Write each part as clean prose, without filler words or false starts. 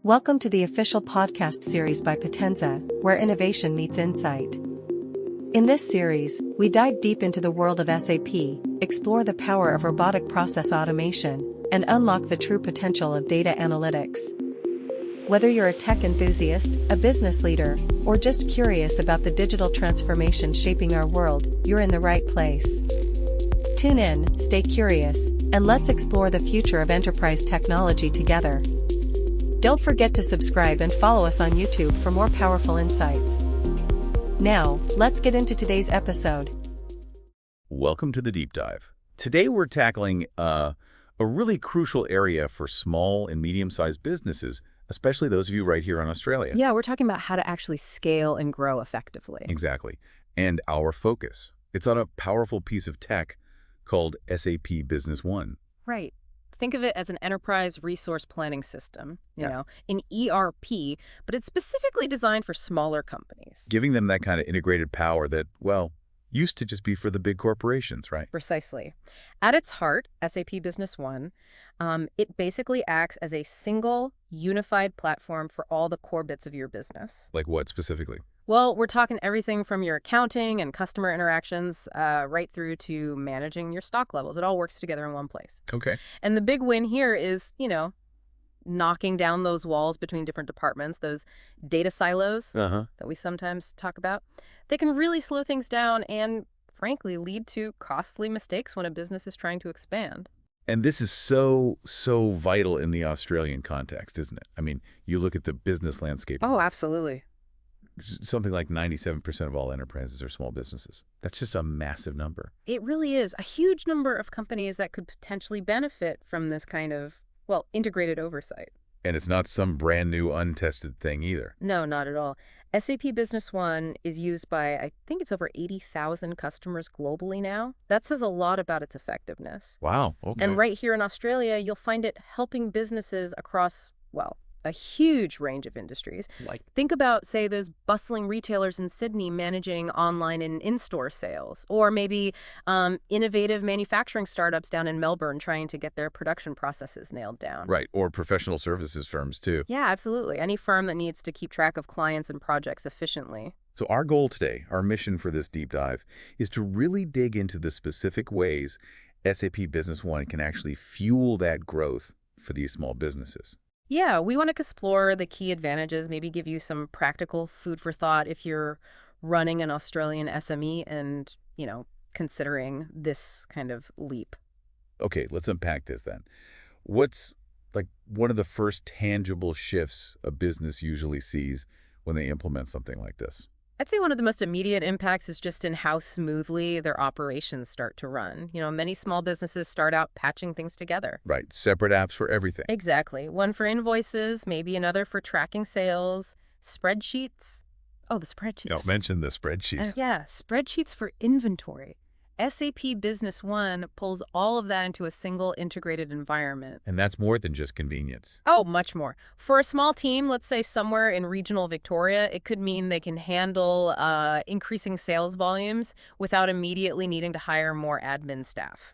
Welcome to the official podcast series by POTENZA, where innovation meets insight. In this series, we dive deep into the world of SAP, explore the power of robotic process automation, and unlock the true potential of data analytics. Whether you're a tech enthusiast, a business leader, or just curious about the digital transformation shaping our world, you're in the right place. Tune in, stay curious, and let's explore the future of enterprise technology together. Don't forget to subscribe and follow us on YouTube for more powerful insights. Now, let's get into today's episode. Welcome to the Deep Dive. Today we're tackling a really crucial area for small and medium-sized businesses, especially those of you right here in Australia. Yeah, we're talking about how to actually scale and grow effectively. Exactly. And our focus. It's on a powerful piece of tech called SAP Business One. Right. Think of it as an enterprise resource planning system, an ERP, but it's specifically designed for smaller companies. Giving them that kind of integrated power that, well, used to just be for the big corporations, right? Precisely. At its heart, SAP Business One, it basically acts as a single, unified platform for all the core bits of your business. Like what specifically? Well, we're talking everything from your accounting and customer interactions right through to managing your stock levels. It all works together in one place. Okay. And the big win here is, knocking down those walls between different departments, those data silos that we sometimes talk about. They can really slow things down and, frankly, lead to costly mistakes when a business is trying to expand. And this is so vital in the Australian context, isn't it? I mean, you look at the business landscape. Oh, absolutely. Something like 97% of all enterprises are small businesses. That's just a massive number. It really is. A huge number of companies that could potentially benefit from this kind of, integrated oversight. And it's not some brand new untested thing either. No, not at all. SAP Business One is used by, I think it's over 80,000 customers globally now. That says a lot about its effectiveness. Wow. Okay. And right here in Australia, you'll find it helping businesses across, a huge range of industries. Think about, say, those bustling retailers in Sydney managing online and in-store sales, or maybe innovative manufacturing startups down in Melbourne trying to get their production processes nailed down. Right, or professional services firms, too. Yeah, absolutely. Any firm that needs to keep track of clients and projects efficiently. So our goal today, our mission for this deep dive, is to really dig into the specific ways SAP Business One can actually fuel that growth for these small businesses. Yeah, we want to explore the key advantages, maybe give you some practical food for thought if you're running an Australian SME and, considering this kind of leap. Okay, let's unpack this then. What's one of the first tangible shifts a business usually sees when they implement something like this? I'd say one of the most immediate impacts is just in how smoothly their operations start to run. Many small businesses start out patching things together. Right, separate apps for everything. Exactly. One for invoices, maybe another for tracking sales, spreadsheets. Oh, the spreadsheets. Don't mention the spreadsheets. Yeah, spreadsheets for inventory. SAP Business One pulls all of that into a single integrated environment. And that's more than just convenience. Oh, much more. For a small team, let's say somewhere in regional Victoria, it could mean they can handle increasing sales volumes without immediately needing to hire more admin staff.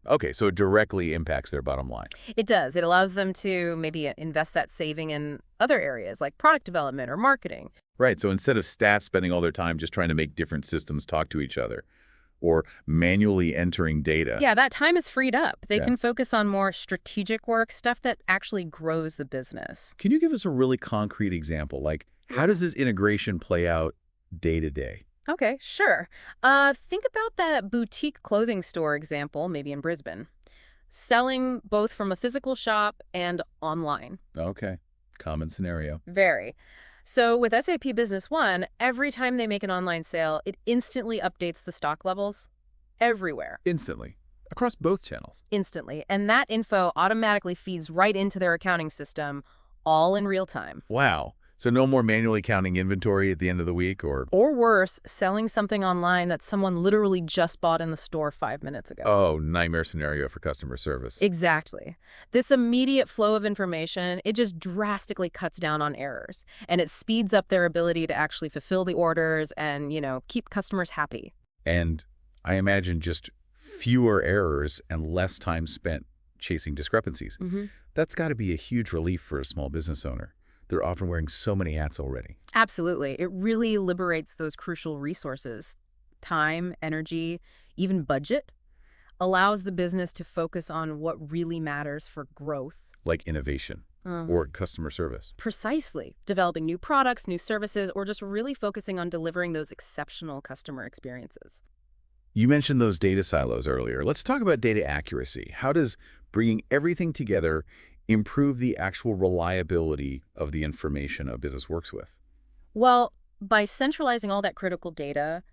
Okay, so it directly impacts their bottom line. It does. It allows them to maybe invest that saving in other areas like product development or marketing. Right, so instead of staff spending all their time just trying to make different systems talk to each other, or manually entering data. Yeah, that time is freed up. They can focus on more strategic work, stuff that actually grows the business. Can you give us a really concrete example? How does this integration play out day to day? Okay, sure. Think about that boutique clothing store example, maybe in Brisbane. Selling both from a physical shop and online. Okay, common scenario. Very. So with SAP Business One, every time they make an online sale, it instantly updates the stock levels everywhere. Instantly. Across both channels. Instantly. And that info automatically feeds right into their accounting system, all in real time. Wow. So no more manually counting inventory at the end of the week or worse, selling something online that someone literally just bought in the store 5 minutes ago. Oh, nightmare scenario for customer service. Exactly. This immediate flow of information, it just drastically cuts down on errors. And it speeds up their ability to actually fulfill the orders and, keep customers happy. And I imagine just fewer errors and less time spent chasing discrepancies. That's got to be a huge relief for a small business owner. They're often wearing so many hats already. Absolutely. It really liberates those crucial resources. Time, energy, even budget. Allows the business to focus on what really matters for growth. Like innovation or customer service. Precisely. Developing new products, new services, or just really focusing on delivering those exceptional customer experiences. You mentioned those data silos earlier. Let's talk about data accuracy. How does bringing everything together improve the actual reliability of the information a business works with? Well, by centralizing all that critical data,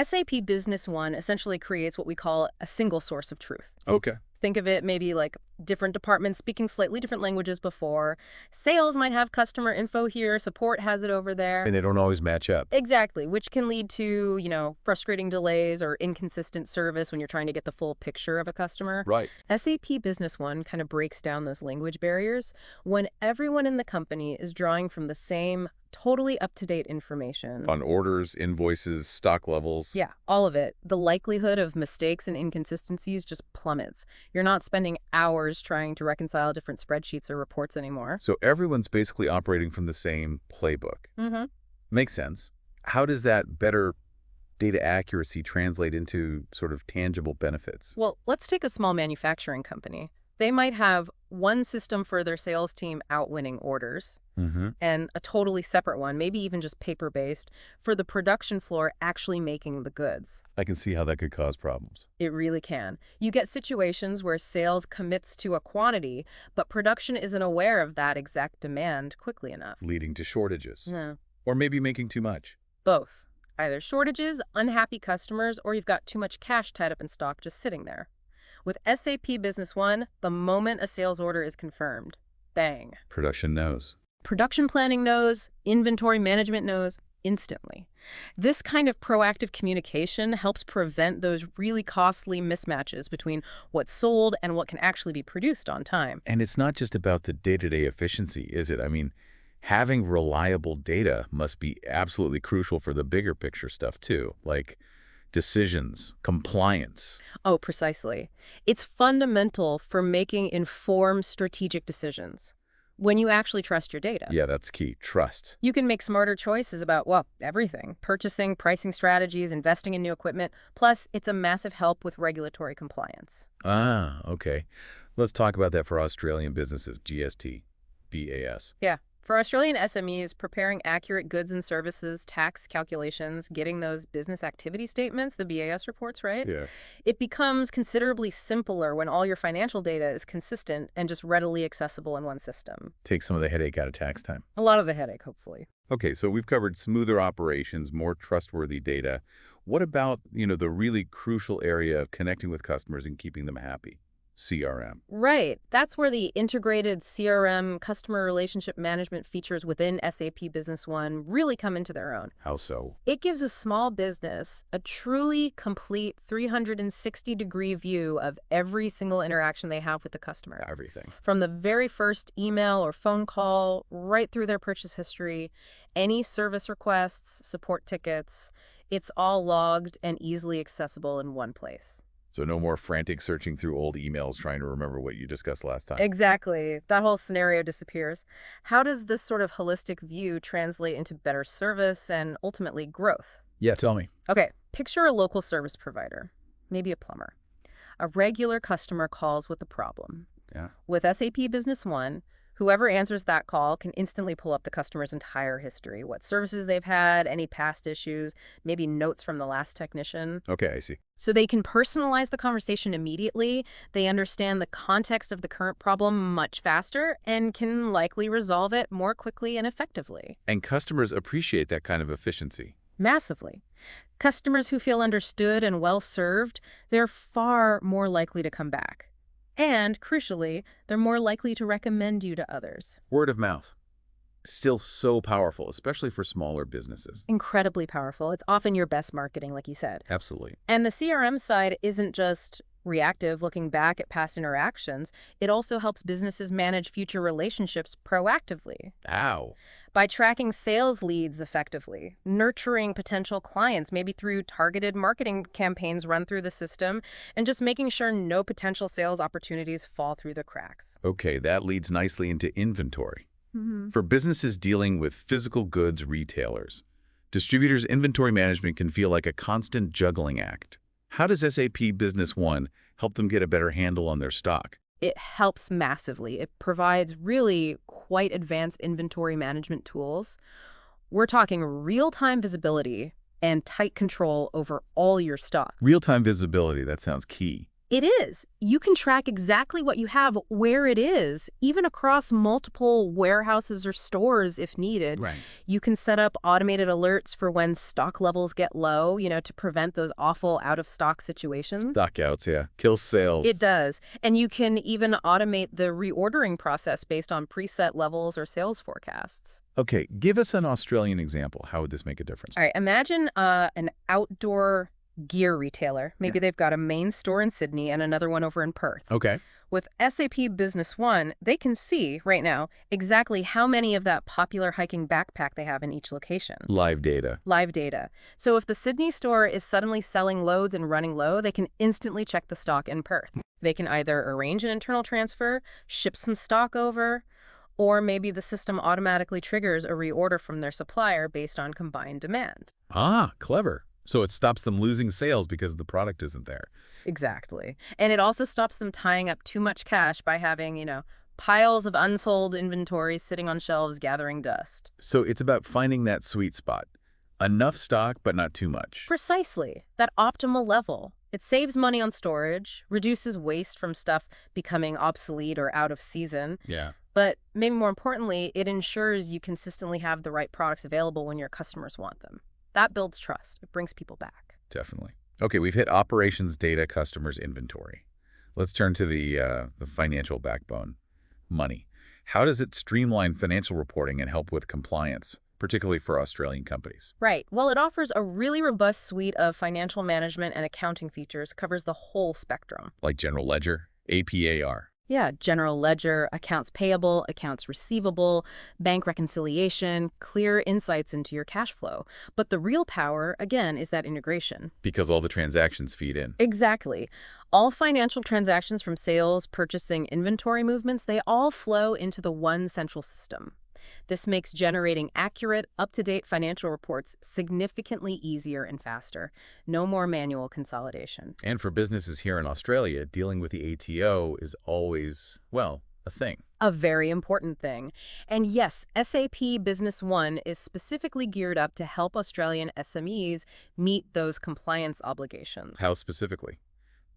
SAP Business One essentially creates what we call a single source of truth. Okay. Think of it maybe like different departments speaking slightly different languages before. Sales might have customer info here, support has it over there. And they don't always match up. Exactly, which can lead to, frustrating delays or inconsistent service when you're trying to get the full picture of a customer. Right. SAP Business One kind of breaks down those language barriers when everyone in the company is drawing from the same totally up-to-date information. On orders, invoices, stock levels. Yeah, all of it. The likelihood of mistakes and inconsistencies just plummets. You're not spending hours trying to reconcile different spreadsheets or reports anymore. So everyone's basically operating from the same playbook. Makes sense. How does that better data accuracy translate into sort of tangible benefits? Well, let's take a small manufacturing company. They might have one system for their sales team out winning orders and a totally separate one, maybe even just paper-based, for the production floor actually making the goods. I can see how that could cause problems. It really can. You get situations where sales commits to a quantity, but production isn't aware of that exact demand quickly enough. Leading to shortages. Yeah. Or maybe making too much. Both. Either shortages, unhappy customers, or you've got too much cash tied up in stock just sitting there. With SAP Business One, the moment a sales order is confirmed, bang. Production knows. Production planning knows, inventory management knows, instantly. This kind of proactive communication helps prevent those really costly mismatches between what's sold and what can actually be produced on time. And it's not just about the day-to-day efficiency, is it? I mean, having reliable data must be absolutely crucial for the bigger picture stuff too, like decisions, compliance. Oh, precisely. It's fundamental for making informed strategic decisions when you actually trust your data. Yeah, that's key. Trust. You can make smarter choices about, everything. Purchasing, pricing strategies, investing in new equipment. Plus, it's a massive help with regulatory compliance. Ah, okay. Let's talk about that for Australian businesses, GST, BAS. Yeah. For Australian SMEs, preparing accurate goods and services, tax calculations, getting those business activity statements, the BAS reports, right? Yeah. It becomes considerably simpler when all your financial data is consistent and just readily accessible in one system. Take some of the headache out of tax time. A lot of the headache, hopefully. Okay, so we've covered smoother operations, more trustworthy data. What about, the really crucial area of connecting with customers and keeping them happy? CRM. Right. That's where the integrated CRM, customer relationship management features within SAP Business One really come into their own. How so? It gives a small business a truly complete 360-degree view of every single interaction they have with the customer. Everything. From the very first email or phone call, right through their purchase history, any service requests, support tickets, it's all logged and easily accessible in one place. So no more frantic searching through old emails trying to remember what you discussed last time. Exactly. That whole scenario disappears. How does this sort of holistic view translate into better service and ultimately growth? Yeah, tell me. Okay, picture a local service provider, maybe a plumber. A regular customer calls with a problem. Yeah. With SAP Business One, whoever answers that call can instantly pull up the customer's entire history, what services they've had, any past issues, maybe notes from the last technician. Okay, I see. So they can personalize the conversation immediately, they understand the context of the current problem much faster, and can likely resolve it more quickly and effectively. And customers appreciate that kind of efficiency. Massively. Customers who feel understood and well served, they're far more likely to come back. And, crucially, they're more likely to recommend you to others. Word of mouth. Still so powerful, especially for smaller businesses. Incredibly powerful. It's often your best marketing, like you said. Absolutely. And the CRM side isn't just reactive, looking back at past interactions. It also helps businesses manage future relationships proactively. Ow. By tracking sales leads effectively, nurturing potential clients, maybe through targeted marketing campaigns run through the system, and just making sure no potential sales opportunities fall through the cracks. Okay, that leads nicely into inventory. Mm-hmm. For businesses dealing with physical goods retailers, distributors' inventory management can feel like a constant juggling act. How does SAP Business One help them get a better handle on their stock? It helps massively. It provides really quite advanced inventory management tools. We're talking real-time visibility and tight control over all your stock. Real-time visibility, that sounds key. It is. You can track exactly what you have, where it is, even across multiple warehouses or stores if needed. Right. You can set up automated alerts for when stock levels get low, to prevent those awful out-of-stock situations. Stockouts, yeah. Kills sales. It does. And you can even automate the reordering process based on preset levels or sales forecasts. Okay, give us an Australian example. How would this make a difference? All right, imagine an outdoor gear retailer. Maybe they've got a main store in Sydney and another one over in Perth. Okay. With SAP Business One, they can see right now exactly how many of that popular hiking backpack they have in each location. Live data. Live data. So if the Sydney store is suddenly selling loads and running low, they can instantly check the stock in Perth. They can either arrange an internal transfer, ship some stock over, or maybe the system automatically triggers a reorder from their supplier based on combined demand. Ah, clever. So it stops them losing sales because the product isn't there. Exactly. And it also stops them tying up too much cash by having, piles of unsold inventory sitting on shelves gathering dust. So it's about finding that sweet spot. Enough stock, but not too much. Precisely. That optimal level. It saves money on storage, reduces waste from stuff becoming obsolete or out of season. Yeah. But maybe more importantly, it ensures you consistently have the right products available when your customers want them. That builds trust. It brings people back. Definitely. Okay, we've hit operations, data, customers, inventory. Let's turn to the financial backbone, money. How does it streamline financial reporting and help with compliance, particularly for Australian companies? Right. Well, it offers a really robust suite of financial management and accounting features, covers the whole spectrum. Like general ledger, APAR. Yeah, general ledger, accounts payable, accounts receivable, bank reconciliation, clear insights into your cash flow. But the real power, again, is that integration. Because all the transactions feed in. Exactly. All financial transactions from sales, purchasing, inventory movements, they all flow into the one central system. This makes generating accurate, up-to-date financial reports significantly easier and faster. No more manual consolidation. And for businesses here in Australia, dealing with the ATO is always, well, a thing. A very important thing. And yes, SAP Business One is specifically geared up to help Australian SMEs meet those compliance obligations. How specifically?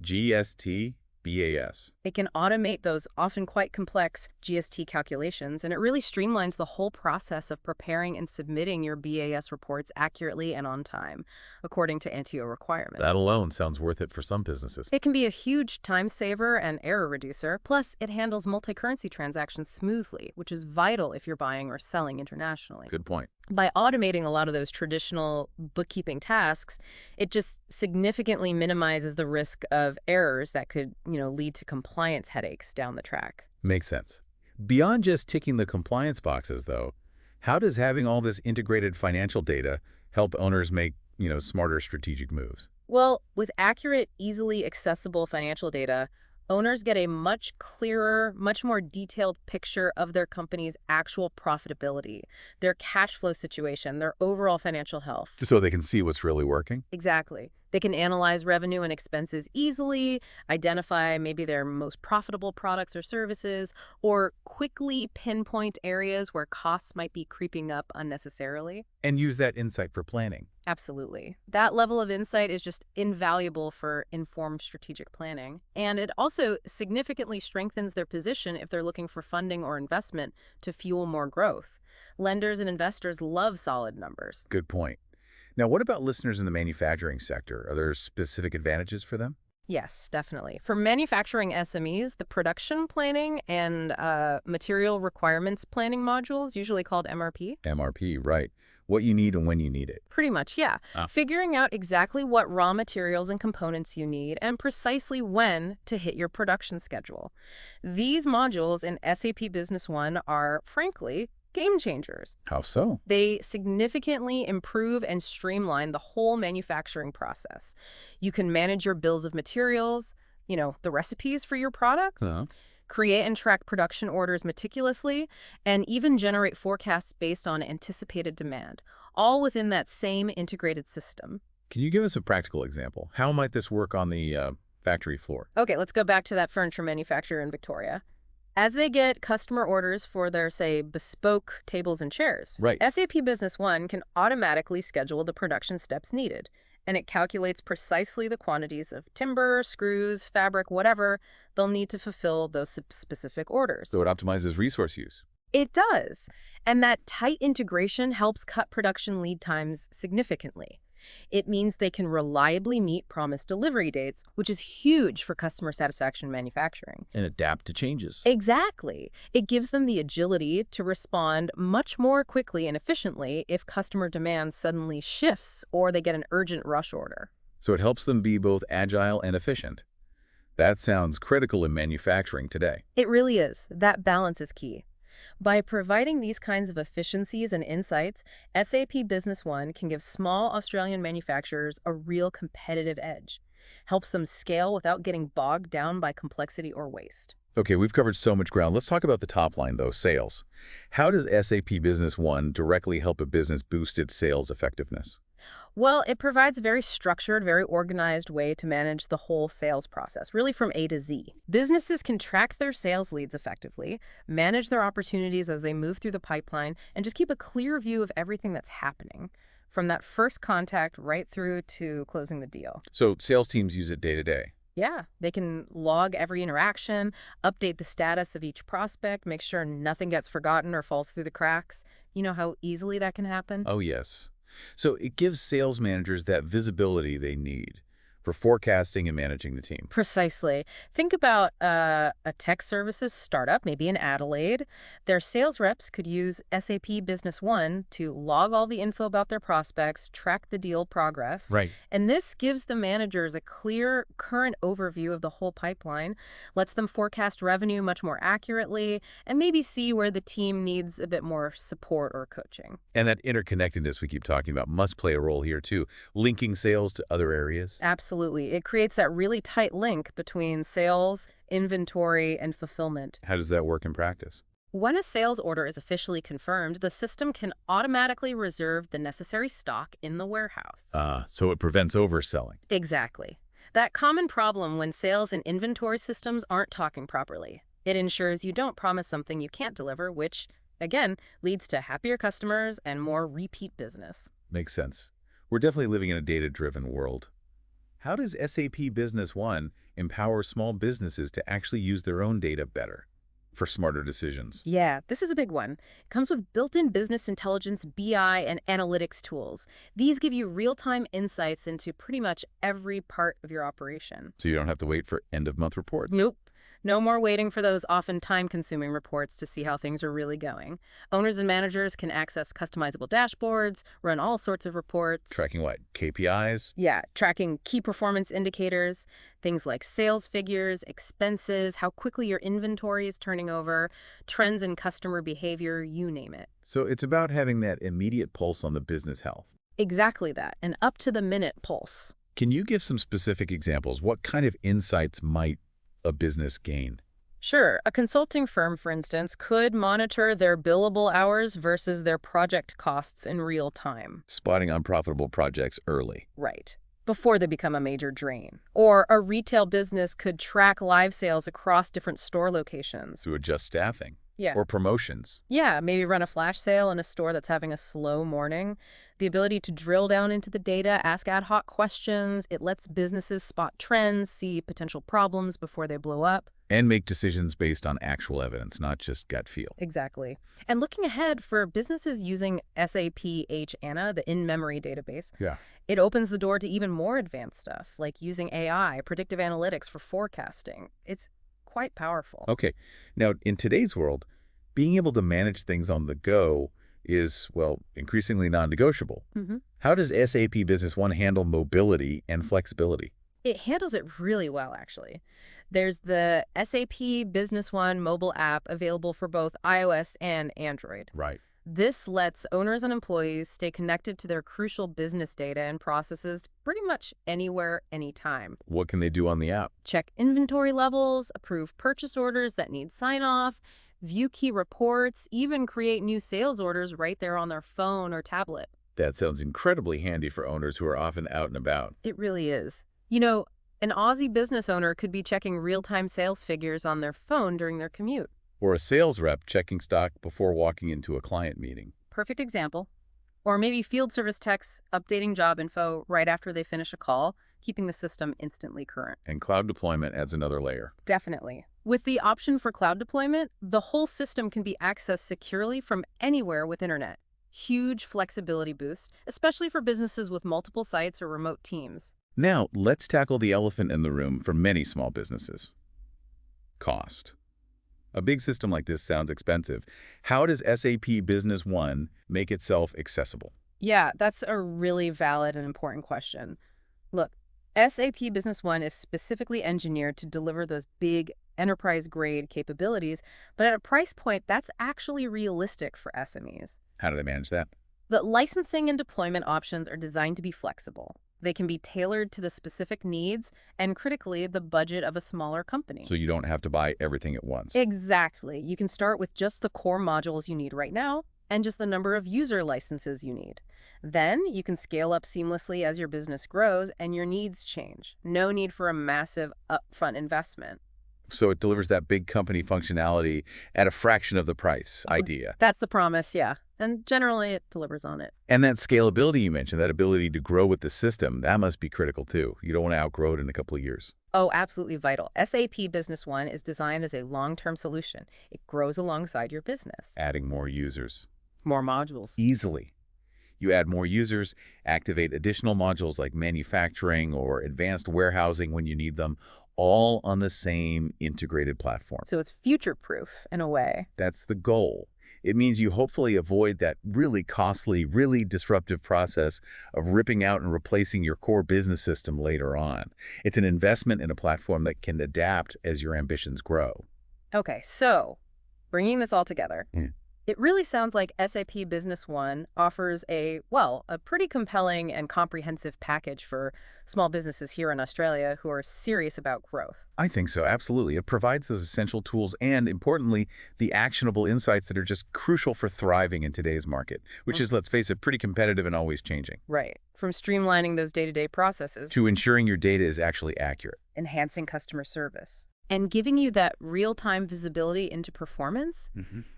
GST, BAS. It can automate those often quite complex GST calculations, and it really streamlines the whole process of preparing and submitting your BAS reports accurately and on time, according to NTO requirements. That alone sounds worth it for some businesses. It can be a huge time saver and error reducer, plus it handles multi-currency transactions smoothly, which is vital if you're buying or selling internationally. Good point. By automating a lot of those traditional bookkeeping tasks, it just significantly minimizes the risk of errors that could, lead to compliance headaches down the track. Makes sense. Beyond just ticking the compliance boxes, though, how does having all this integrated financial data help owners make, smarter strategic moves? Well, with accurate, easily accessible financial data, owners get a much clearer, much more detailed picture of their company's actual profitability, their cash flow situation, their overall financial health. So they can see what's really working? Exactly. They can analyze revenue and expenses easily, identify maybe their most profitable products or services, or quickly pinpoint areas where costs might be creeping up unnecessarily. And use that insight for planning. Absolutely. That level of insight is just invaluable for informed strategic planning. And it also significantly strengthens their position if they're looking for funding or investment to fuel more growth. Lenders and investors love solid numbers. Good point. Now, what about listeners in the manufacturing sector? Are there specific advantages for them? Yes, definitely. For manufacturing SMEs, the production planning and material requirements planning modules, usually called MRP. MRP, right. what you need and when you need it. Pretty much, yeah. Figuring out exactly what raw materials and components you need and precisely when to hit your production schedule. These modules in SAP Business One are, frankly, game changers. How so? They significantly improve and streamline the whole manufacturing process. You can manage your bills of materials, the recipes for your products, create and track production orders meticulously, and even generate forecasts based on anticipated demand, all within that same integrated system. Can you give us a practical example? How might this work on the factory floor? Okay, let's go back to that furniture manufacturer in Victoria. As they get customer orders for their, say, bespoke tables and chairs, Right. SAP Business One can automatically schedule the production steps needed, and it calculates precisely the quantities of timber, screws, fabric, whatever they'll need to fulfill those specific orders. So it optimizes resource use. It does, and that tight integration helps cut production lead times significantly. It means they can reliably meet promised delivery dates, which is huge for customer satisfaction manufacturing. And adapt to changes. Exactly. It gives them the agility to respond much more quickly and efficiently if customer demand suddenly shifts or they get an urgent rush order. So it helps them be both agile and efficient. That sounds critical in manufacturing today. It really is. That balance is key. By providing these kinds of efficiencies and insights, SAP Business One can give small Australian manufacturers a real competitive edge. Helps them scale without getting bogged down by complexity or waste. Okay, we've covered so much ground. Let's talk about the top line, though, sales. How does SAP Business One directly help a business boost its sales effectiveness? Well, it provides a very structured, very organized way to manage the whole sales process, really from A to Z. Businesses can track their sales leads effectively, manage their opportunities as they move through the pipeline, and just keep a clear view of everything that's happening, from that first contact right through to closing the deal. So sales teams use it day to day. Yeah, they can log every interaction, update the status of each prospect, make sure nothing gets forgotten or falls through the cracks. You know how easily that can happen? Oh, yes. So it gives sales managers that visibility they need for forecasting and managing the team. Precisely. Think about a tech services startup, maybe in Adelaide. Their sales reps could use SAP Business One to log all the info about their prospects, track the deal progress. Right. And this gives the managers a clear current overview of the whole pipeline, lets them forecast revenue much more accurately, and maybe see where the team needs a bit more support or coaching. And that interconnectedness we keep talking about must play a role here too, linking sales to other areas. Absolutely. It creates that really tight link between sales, inventory, and fulfillment. How does that work in practice? When a sales order is officially confirmed, the system can automatically reserve the necessary stock in the warehouse. So it prevents overselling. Exactly. That common problem when sales and inventory systems aren't talking properly. It ensures you don't promise something you can't deliver, which, again, leads to happier customers and more repeat business. Makes sense. We're definitely living in a data-driven world. How does SAP Business One empower small businesses to actually use their own data better for smarter decisions? Yeah, this is a big one. It comes with built-in business intelligence, BI, and analytics tools. These give you real-time insights into pretty much every part of your operation. So you don't have to wait for end-of-month reports? Nope. No more waiting for those often time-consuming reports to see how things are really going. Owners and managers can access customizable dashboards, run all sorts of reports. Tracking what? KPIs? Yeah, tracking key performance indicators, things like sales figures, expenses, how quickly your inventory is turning over, trends in customer behavior, you name it. So it's about having that immediate pulse on the business health. Exactly that, an up-to-the-minute pulse. Can you give some specific examples? What kind of insights might a business gain? Sure. A consulting firm, for instance, could monitor their billable hours versus their project costs in real time. Spotting unprofitable projects early. Right. Before they become a major drain. Or a retail business could track live sales across different store locations. To adjust staffing. Yeah. Or promotions. Yeah, maybe run a flash sale in a store that's having a slow morning. The ability to drill down into the data, ask ad hoc questions. It lets businesses spot trends, see potential problems before they blow up. And make decisions based on actual evidence, not just gut feel. Exactly. And looking ahead for businesses using SAP HANA, the in-memory database, it opens the door to even more advanced stuff, like using AI, predictive analytics for forecasting. It's quite powerful. Okay. Now, in today's world, being able to manage things on the go is, well, increasingly non-negotiable. How does SAP Business One handle mobility and flexibility? It handles it really well, actually. There's the SAP Business One mobile app available for both iOS and Android. Right. This lets owners and employees stay connected to their crucial business data and processes pretty much anywhere, anytime. What can they do on the app? Check inventory levels, approve purchase orders that need sign-off, view key reports, even create new sales orders right there on their phone or tablet. That sounds incredibly handy for owners who are often out and about. It really is. You know, an Aussie business owner could be checking real-time sales figures on their phone during their commute. Or a sales rep checking stock before walking into a client meeting. Perfect example. Or maybe field service techs updating job info right after they finish a call, keeping the system instantly current. And cloud deployment adds another layer. Definitely. With the option for cloud deployment, the whole system can be accessed securely from anywhere with internet. Huge flexibility boost, especially for businesses with multiple sites or remote teams. Now, let's tackle the elephant in the room for many small businesses. Cost. A big system like this sounds expensive. How does SAP Business One make itself accessible? Yeah, that's a really valid and important question. Look, SAP Business One is specifically engineered to deliver those big enterprise-grade capabilities, but at a price point that's actually realistic for SMEs. How do they manage that? The licensing and deployment options are designed to be flexible. They can be tailored to the specific needs and, critically, the budget of a smaller company. So you don't have to buy everything at once. Exactly. You can start with just the core modules you need right now and just the number of user licenses you need. Then you can scale up seamlessly as your business grows and your needs change. No need for a massive upfront investment. So it delivers that big company functionality at a fraction of the price idea. That's the promise, yeah. And generally, it delivers on it. And that scalability you mentioned, that ability to grow with the system, that must be critical too. You don't want to outgrow it in a couple of years. Oh, absolutely vital. SAP Business One is designed as a long-term solution. It grows alongside your business. Adding more users. More modules. Easily. You add more users, activate additional modules like manufacturing or advanced warehousing when you need them, all on the same integrated platform. So it's future-proof in a way. That's the goal. It means you hopefully avoid that really costly, really disruptive process of ripping out and replacing your core business system later on. It's an investment in a platform that can adapt as your ambitions grow. Okay, so bringing this all together, it really sounds like SAP Business One offers a pretty compelling and comprehensive package for small businesses here in Australia who are serious about growth. I think so, absolutely. It provides those essential tools and, importantly, the actionable insights that are just crucial for thriving in today's market, which is, let's face it, pretty competitive and always changing. Right. From streamlining those day-to-day processes to ensuring your data is actually accurate. Enhancing customer service. And giving you that real-time visibility into performance,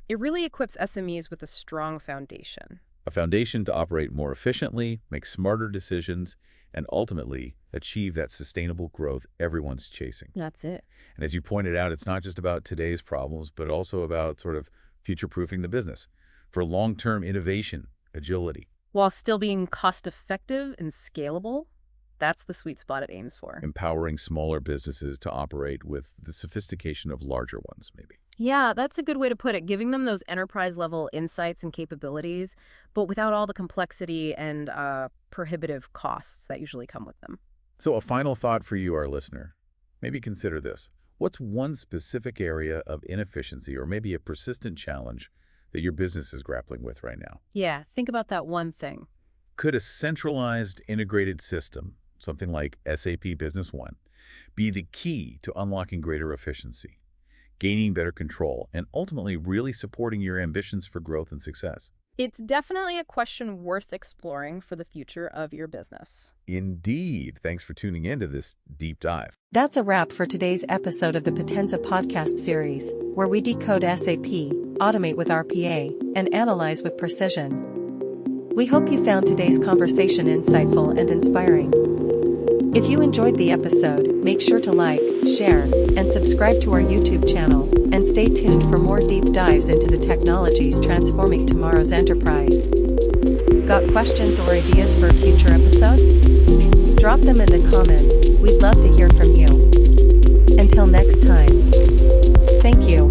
it really equips SMEs with a strong foundation. A foundation to operate more efficiently, make smarter decisions, and ultimately achieve that sustainable growth everyone's chasing. That's it. And as you pointed out, it's not just about today's problems, but also about sort of future-proofing the business for long-term innovation, agility. While still being cost-effective and scalable, that's the sweet spot it aims for. Empowering smaller businesses to operate with the sophistication of larger ones, maybe. Yeah, that's a good way to put it. Giving them those enterprise-level insights and capabilities, but without all the complexity and prohibitive costs that usually come with them. So a final thought for you, our listener. Maybe consider this. What's one specific area of inefficiency or maybe a persistent challenge that your business is grappling with right now? Yeah, think about that one thing. Could a centralized integrated system, something like SAP Business One, be the key to unlocking greater efficiency, gaining better control, and ultimately really supporting your ambitions for growth and success? It's definitely a question worth exploring for the future of your business. Indeed. Thanks for tuning into this deep dive. That's a wrap for today's episode of the POTENZA Podcast series, where we decode SAP, automate with RPA, and analyze with precision. We hope you found today's conversation insightful and inspiring. If you enjoyed the episode, make sure to like, share, and subscribe to our YouTube channel, and stay tuned for more deep dives into the technologies transforming tomorrow's enterprise. Got questions or ideas for a future episode? Drop them in the comments, we'd love to hear from you. Until next time. Thank you.